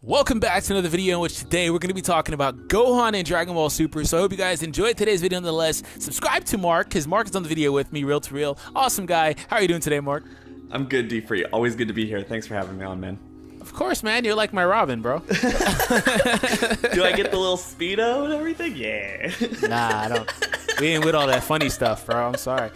Welcome back to another video in which today we're going to be talking about Gohan and Dragon Ball Super. So I hope you guys enjoyed today's video nonetheless. Subscribe to Mark, because Mark is on the video with me, real to real. Awesome guy. How are you doing today, Mark? I'm good, D-Free. Always good to be here. Thanks for having me on, man. Of course, man. You're like my Robin, bro. Do I get the little Speedo and everything? Yeah. Nah, I don't. We ain't with all that funny stuff, bro. I'm sorry.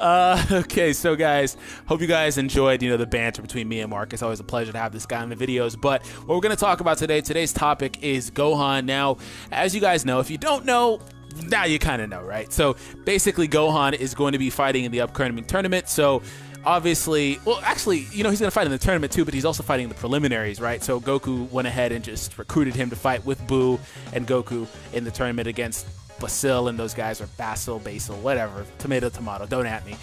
Okay, so guys, hope you guys enjoyed, the banter between me and Mark. It's always a pleasure to have this guy in the videos. But what we're going to talk about today's topic is Gohan. Now, as you guys know, if you don't know, now you kind of know, right? So basically, Gohan is going to be fighting in the upcoming tournament. So obviously, well, actually, he's going to fight in the tournament too, but he's also fighting in the preliminaries, right? So Goku went ahead and just recruited him to fight with Boo and Goku in the tournament against Basil and those guys, or Basil, whatever, tomato, don't at me.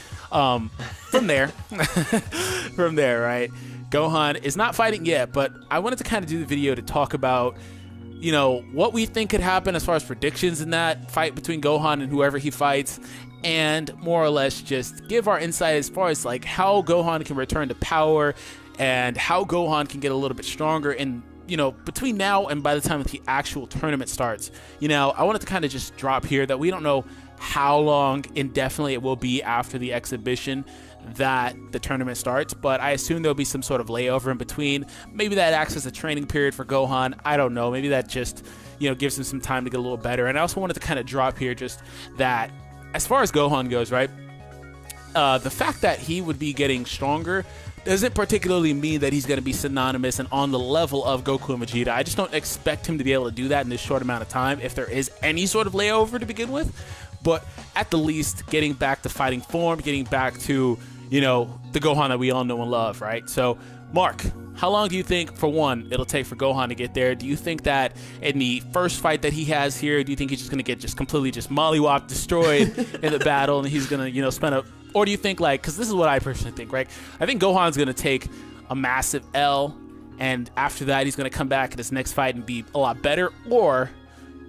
From there, right? Gohan is not fighting yet, but I wanted to kind of do the video to talk about, what we think could happen as far as predictions in that fight between Gohan and whoever he fights, and more or less just give our insight as far as like how Gohan can return to power and how Gohan can get a little bit stronger in between now and by the time that the actual tournament starts. I wanted to kind of just drop here that we don't know how long indefinitely it will be after the exhibition that the tournament starts, but I assume there'll be some sort of layover in between. Maybe that acts as a training period for Gohan. I don't know. Maybe that just, gives him some time to get a little better. And I also wanted to kind of drop here just that as far as Gohan goes, right? The fact that he would be getting stronger doesn't particularly mean that he's going to be synonymous and on the level of Goku and Vegeta. I just don't expect him to be able to do that in this short amount of time if there is any sort of layover to begin with. But at the least, getting back to fighting form, getting back to, the Gohan that we all know and love, right? So, Mark, how long do you think, for one, it'll take for Gohan to get there? Do you think that in the first fight that he has here, do you think he's just going to get completely mollywopped, destroyed in the battle, and he's going to, spend a... Or do you think, because this is what I personally think, right? I think Gohan's going to take a massive L, and after that, he's going to come back in his next fight and be a lot better, or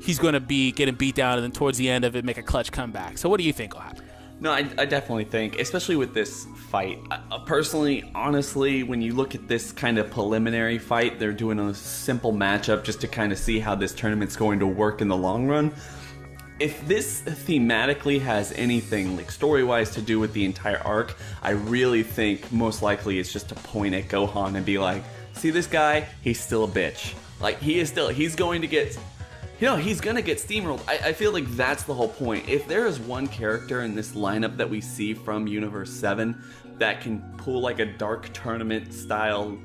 he's going to be getting beat down and then towards the end of it, make a clutch comeback. So what do you think will happen? No, I definitely think, especially with this fight, personally, honestly, when you look at this kind of preliminary fight, they're doing a simple matchup just to kind of see how this tournament's going to work in the long run. If this thematically has anything, like story-wise, to do with the entire arc, I really think most likely it's just to point at Gohan and be like, see this guy? He's still a bitch. Like, he's going to get... he's gonna get steamrolled. I feel like that's the whole point. If there is one character in this lineup that we see from Universe 7 that can pull like a dark tournament style,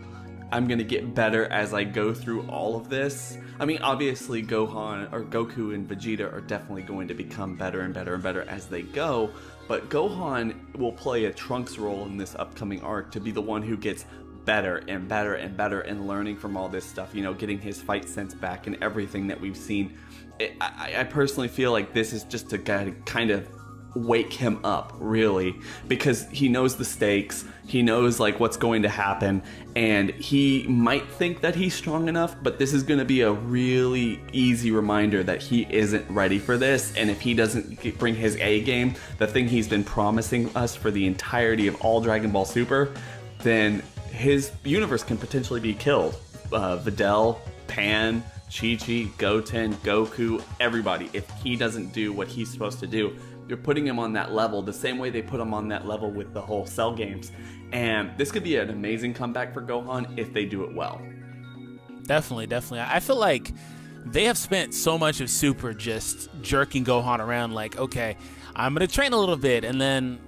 I'm gonna get better as I go through all of this. I mean, obviously Gohan or Goku and Vegeta are definitely going to become better and better and better as they go, but Gohan will play a Trunks role in this upcoming arc to be the one who gets better and better and better and learning from all this stuff, getting his fight sense back and everything that we've seen. I personally feel like this is just to kind of wake him up, really, because he knows the stakes, he knows like what's going to happen, and he might think that he's strong enough, but this is going to be a really easy reminder that he isn't ready for this. And if he doesn't bring his A game, the thing he's been promising us for the entirety of all Dragon Ball Super, then his universe can potentially be killed. Videl, Pan, Chi-Chi, Goten, Goku, everybody. If he doesn't do what he's supposed to do, you're putting him on that level the same way they put him on that level with the whole Cell games. And this could be an amazing comeback for Gohan if they do it well. Definitely. I feel like they have spent so much of Super just jerking Gohan around like, okay, I'm going to train a little bit, and then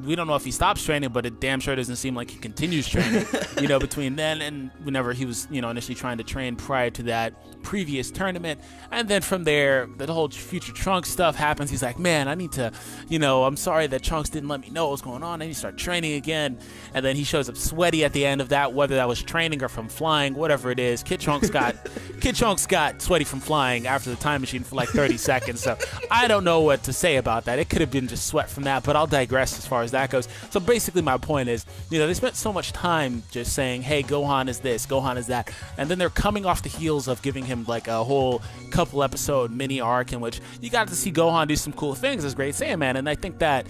we don't know if he stops training, but it damn sure doesn't seem like he continues training, between then and whenever he was, initially trying to train prior to that previous tournament. And then from there, the whole future Trunks stuff happens. He's like, man, I need to, I'm sorry that Trunks didn't let me know what was going on. I need to start training again. And then he shows up sweaty at the end of that, whether that was training or from flying, whatever it is. Kid Trunks got sweaty from flying after the time machine for like 30 seconds. So I don't know what to say about that. It could have been just sweat from that, but I'll digress as far as that goes. So basically my point is, they spent so much time just saying, hey, Gohan is this, Gohan is that, and then they're coming off the heels of giving him like a whole couple episode mini arc in which you got to see Gohan do some cool things as Great Saiyaman. And I think that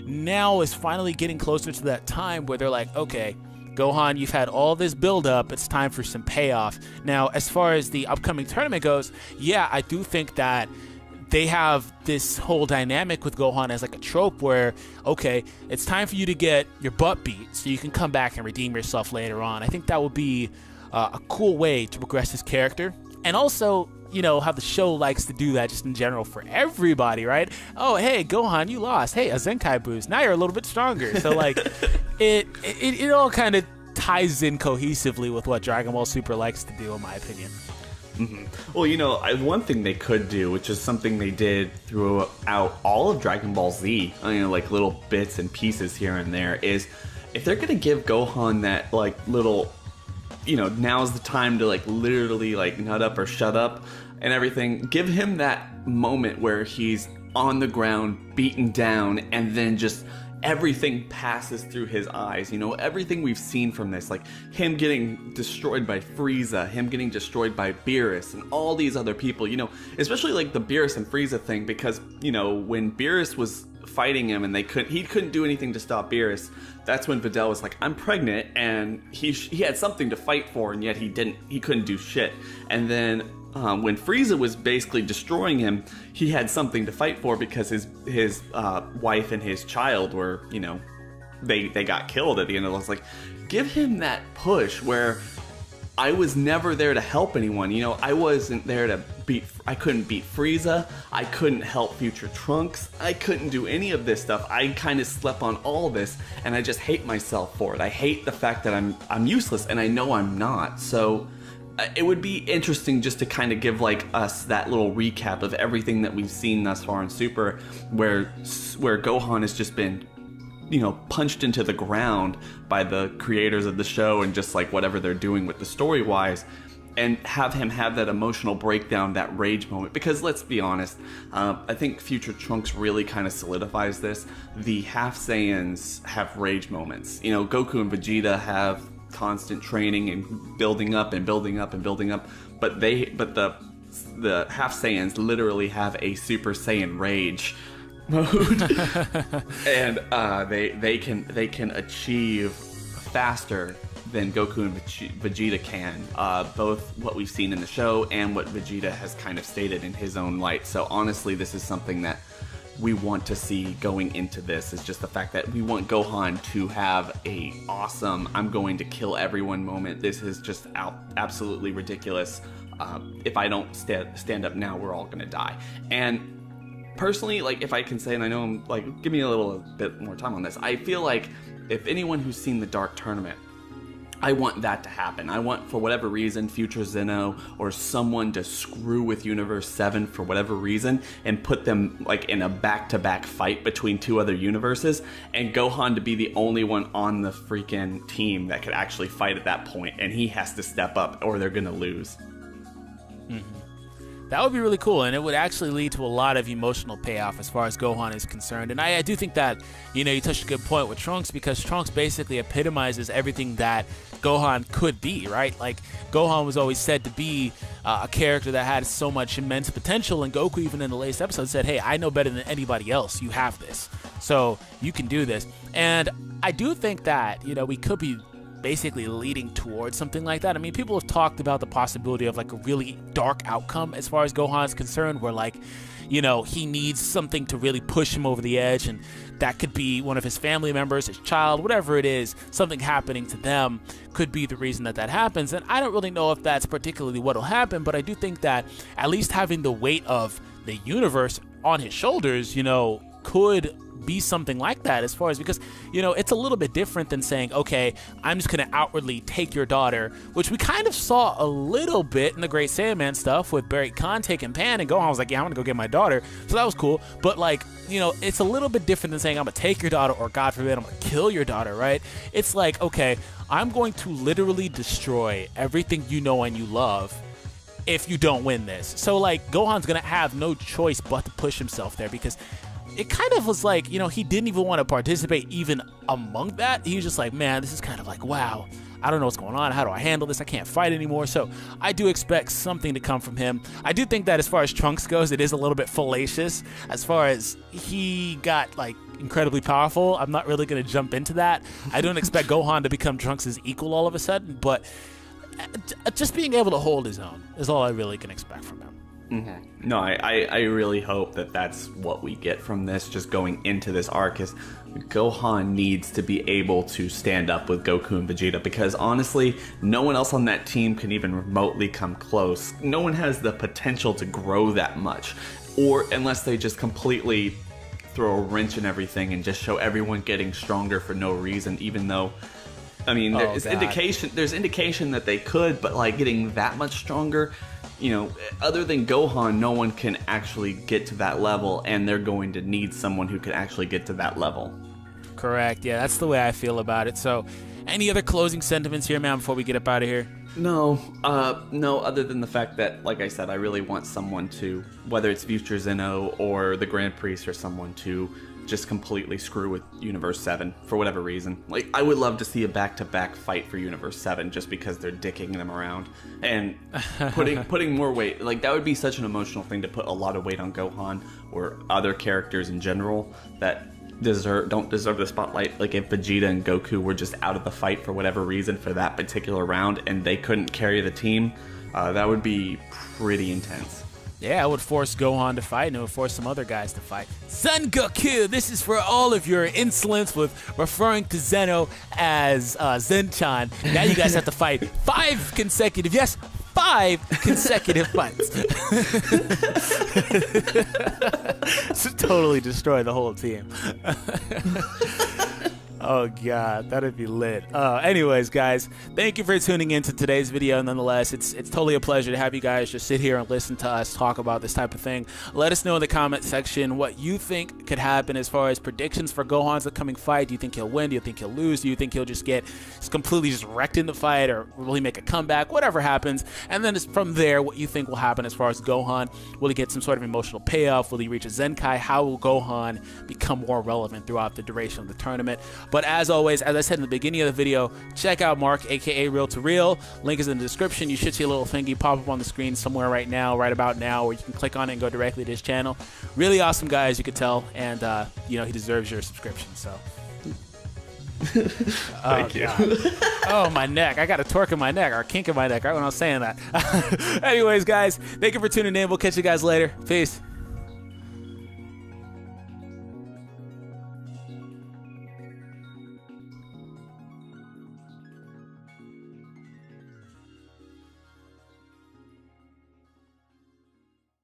now is finally getting closer to that time where they're like, okay, Gohan, you've had all this build-up. It's time for some payoff. Now, as far as the upcoming tournament goes, yeah, I do think that they have this whole dynamic with Gohan as like a trope where, okay, it's time for you to get your butt beat so you can come back and redeem yourself later on. I think that would be a cool way to progress his character. And also, you know, how the show likes to do that just in general for everybody, right? Oh, hey, Gohan, you lost. Hey, a Zenkai boost. Now you're a little bit stronger. So, like, it all kind of ties in cohesively with what Dragon Ball Super likes to do, in my opinion. Well, you know, one thing they could do, which is something they did throughout all of Dragon Ball Z, you know, like little bits and pieces here and there, is if they're gonna give Gohan that like little, you know, now's the time to like literally like nut up or shut up and everything, give him that moment where he's on the ground, beaten down, and then just everything passes through his eyes. You know, everything we've seen from this, like him getting destroyed by Frieza, him getting destroyed by Beerus, and all these other people, you know, especially like the Beerus and Frieza thing, because, you know, when Beerus was fighting him and he couldn't do anything to stop Beerus, that's when Videl was like, I'm pregnant, and he had something to fight for, and yet he couldn't do shit. And then when Frieza was basically destroying him, he had something to fight for because his wife and his child were, you know, they got killed at the end of it. It's like, give him that push where I was never there to help anyone. You know, I wasn't there to I couldn't beat Frieza. I couldn't help Future Trunks. I couldn't do any of this stuff. I kind of slept on all of this, and I just hate myself for it. I hate the fact that I'm useless, and I know I'm not. So it would be interesting just to kind of give like us that little recap of everything that we've seen thus far in Super, where Gohan has just been, you know, punched into the ground by the creators of the show and just like whatever they're doing with the story wise, and have him have that emotional breakdown, that rage moment. Because let's be honest, I think Future Trunks really kind of solidifies this. The half Saiyans have rage moments. You know, Goku and Vegeta have constant training and building up and building up and building up, but the half Saiyans literally have a Super Saiyan rage mode, and they can achieve faster than Goku and Vegeta can, both what we've seen in the show and what Vegeta has kind of stated in his own light. So honestly, this is something that we want to see going into this, is just the fact that we want Gohan to have a awesome I'm going to kill everyone moment. This is just absolutely ridiculous. If I don't stand up now, we're all gonna die. And personally, like, if I can say, and I know I'm like, give me a little bit more time on this, I feel like if anyone who's seen the Dark Tournament, I want that to happen. I want, for whatever reason, Future Zeno or someone to screw with Universe 7 for whatever reason and put them like in a back-to-back fight between two other universes, and Gohan to be the only one on the freaking team that could actually fight at that point, and he has to step up or they're gonna lose. That would be really cool, and it would actually lead to a lot of emotional payoff as far as Gohan is concerned. And I do think that, you know, you touched a good point with Trunks, because Trunks basically epitomizes everything that Gohan could be, right? Like, Gohan was always said to be a character that had so much immense potential, and Goku, even in the latest episode, said, hey, I know better than anybody else. You have this, so you can do this. And I do think that, you know, we could be basically leading towards something like that. I mean, people have talked about the possibility of like a really dark outcome as far as Gohan's concerned, where, like, you know, he needs something to really push him over the edge, and that could be one of his family members, his child, whatever it is, something happening to them could be the reason that happens. And I don't really know if that's particularly what'll happen, but I do think that at least having the weight of the universe on his shoulders, you know, could be something like that, as far as, because, you know, it's a little bit different than saying, okay, I'm just gonna outwardly take your daughter, which we kind of saw a little bit in the Great Saiyaman stuff with Barry Khan taking Pan, and Gohan was like, yeah, I'm gonna go get my daughter, so that was cool. But, like, you know, it's a little bit different than saying I'm gonna take your daughter, or God forbid, I'm gonna kill your daughter, right? It's like, okay, I'm going to literally destroy everything you know and you love if you don't win this. So, like, Gohan's gonna have no choice but to push himself there, because it kind of was like, you know, he didn't even want to participate even among that. He was just like, man, this is kind of like, wow, I don't know what's going on. How do I handle this? I can't fight anymore. So I do expect something to come from him. I do think that as far as Trunks goes, it is a little bit fallacious, as far as he got, like, incredibly powerful. I'm not really going to jump into that. I don't expect Gohan to become Trunks' equal all of a sudden, but just being able to hold his own is all I really can expect from him. Mm-hmm. No, I really hope that that's what we get from this, just going into this arc, is Gohan needs to be able to stand up with Goku and Vegeta, because honestly, no one else on that team can even remotely come close. No one has the potential to grow that much, or unless they just completely throw a wrench in everything and just show everyone getting stronger for no reason, even though, I mean, there's indication that they could, but like getting that much stronger, you know, other than Gohan, no one can actually get to that level, and they're going to need someone who can actually get to that level. Correct. Yeah, that's the way I feel about it. So, any other closing sentiments here, man, before we get up out of here? No, other than the fact that, like I said, I really want someone to, whether it's Future Zeno or the Grand Priest or someone, to just completely screw with Universe 7 for whatever reason. Like, I would love to see a back-to-back fight for Universe 7 just because they're dicking them around and putting more weight. Like, that would be such an emotional thing to put a lot of weight on Gohan or other characters in general that don't deserve the spotlight. Like, if Vegeta and Goku were just out of the fight for whatever reason for that particular round and they couldn't carry the team, that would be pretty intense. Yeah, I would force Gohan to fight, and it would force some other guys to fight. Son Goku, this is for all of your insolence with referring to Zeno as Zenchan. Now you guys have to fight 5 consecutive fights. Just totally destroy the whole team. Oh, God, that'd be lit. Anyways, guys, thank you for tuning in to today's video. Nonetheless, it's totally a pleasure to have you guys just sit here and listen to us talk about this type of thing. Let us know in the comment section what you think could happen as far as predictions for Gohan's upcoming fight. Do you think he'll win? Do you think he'll lose? Do you think he'll just get completely just wrecked in the fight, or will he make a comeback? Whatever happens. And then from there, what you think will happen as far as Gohan. Will he get some sort of emotional payoff? Will he reach a Zenkai? How will Gohan become more relevant throughout the duration of the tournament? But as always, as I said in the beginning of the video, check out Mark, aka Real to Real. Link is in the description. You should see a little thingy pop up on the screen somewhere right about now, or you can click on it and go directly to his channel. Really awesome guy, as you could tell, and you know, he deserves your subscription. So, thank you. Oh, my neck! I got a torque in my neck, or a kink in my neck, right when I was saying that. Anyways, guys, thank you for tuning in. We'll catch you guys later. Peace.